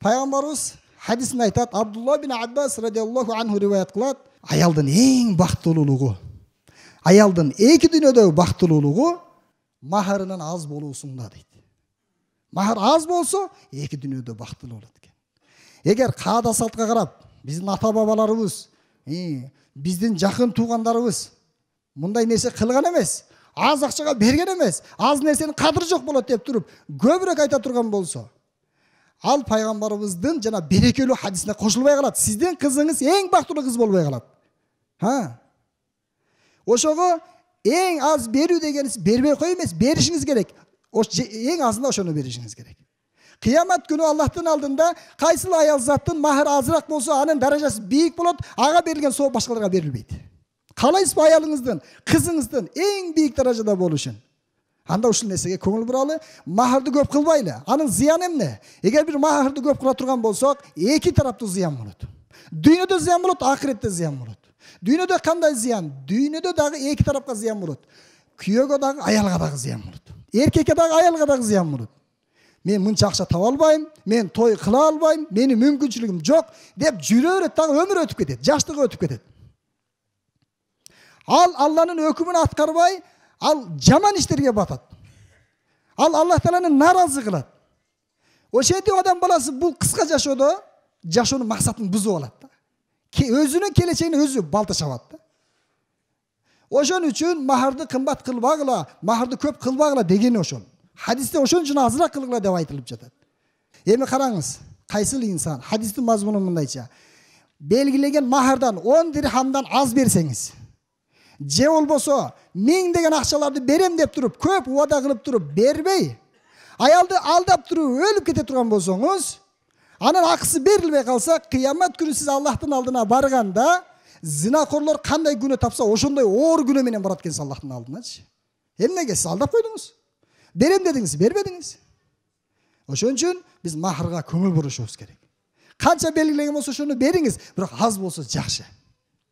Пайгамбарыбыз хадисinde айтат, Абдулла бин Аббас радиаллаху анху риваят кылат, аялдын эң бактылуулугу, аялдын эки дүйнөдөгү бактылуулугу махарынан аз болуусунда дейт. Махар аз болсо, эки дүйнөдө бактылуу болот экен. Эгер каада салтка карап, биздин ата бабаларыбыз, биздин жакын туугандарыбыз мындай нерсе кылган эмес, аз акчага берген эмес, аз нерсенин кадыры жок болот деп туруп, көбүрөөк айта турган болсо, ал пайгамбарыбыздын жана берекелүү хадисине кошулбай калат. Сиздин кызыңыз эң бактылуу кыз болбой калат. Ошого эң аз берүү дегениз бербей кой эмес, беришиңиз керек. Эң азында ошону беришиңиз керек. Кыямат күнү Аллахтын алдында кайсыл аял заттын махыр азыраак болсо, анын даражасы бийик болот, ага берилген соо башкаларга берилбейт. Каалайсызбы аялыңыздын, кызыңыздын эң бийик даражада болушун? Анда ушул нерсеге көңүл буралы, махырды көп кылбайлы. Анын зыяны эмне? Эгер бир махырды көп кыла турган болсок, эки тараптуу зыян болот. Дүйнөдө зыян болот, акыретте зыян болот. Дүйнөдө кандай зыян? Дүйнөдө дагы эки тарапка зыян болот. Күйөөгө дагы, аялга дагы зыян болот. Эркекке дагы, аялга дагы зыян болот. Мен мынча акча таба албайм, мен той кыла албайм, менин мүмкүнчүлүгүм жок деп жүрө берет, дагы өмүр өтүп кетет, жаштыгы өтүп кетет. Ал Алланын өкүмүн аткарбай, ал жаман иштерге батат. Ал Аллах Тааланы наразы кылат. Ошентип адам баласы бул кыска жашоонун максатын бузуп алат да. Өзүнүн келечегине өзү балта чабат да. Ошон үчүн махарды кымбат кылбагыла, махарды көп кылбагыла дегени ошол. Хадисте ошон үчүн азыраак кылгыла деп айтылып жатат. Эми караңыз, кайсыл инсан хадистин мазмуну мындайча: белгилеген махардан 10 дирхамдан аз берсеңиз, же болбосо 1000 деген акчаларды берем деп туруп, көп убада кылып туруп бербей, аялды алдап туруп өлүп кете турган болсоңуз, анын акысы берилбей калса, кыямат күнү сиз Аллахтын алдына барганда, зинакорлор кандай күнөө тапса, ошондой оор күнөө менен барат экенсиз Аллахтын алдыначы. Эмнеге сиз алдап койдуңуз? Берем дедиңиз, бербедиңиз. Ошон үчүн биз махырга көңүл бурушубуз керек. Канча белгилеген болсо ошону бериңиз, бирок аз болсо жакшы.